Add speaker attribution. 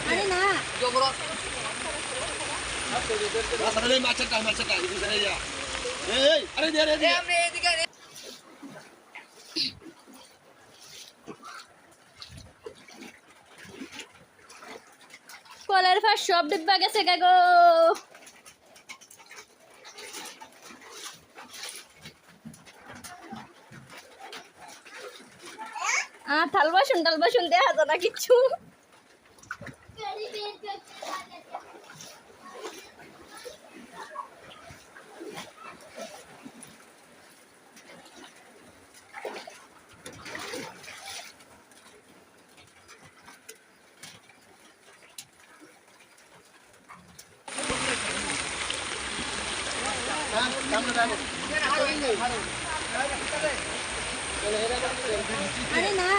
Speaker 1: আরে না কলের ফাঁস সব ডিব্বা গেছে গো। থাল বাসন দেখা যায় না কিচ্ছু। আরে না